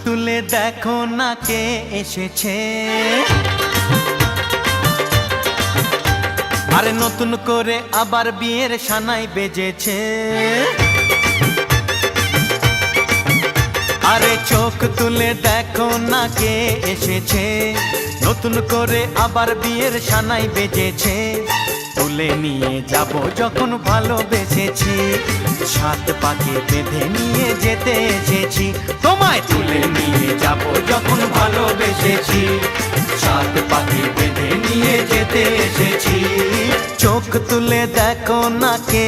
তুলে দেখো না কে এসেছে, আরে নতুন করে আবার বিয়ের সানাই বেজেছে। আরে চোখ তুলে দেখো না কে এসেছে, নতুন করে আবার বিয়ের সানাই বেজেছে। তুলে নিয়ে যাব যখন ভালোবেসেছি, সাত পাকে বেঁধে নিয়ে যেতে এসেছি। তোমায় তুলে নিয়ে যাব যখন ভালোবেসেছি, সাত পাকে বেঁধে নিয়ে যেতে এসেছি। চোখ তুলে দেখো না কে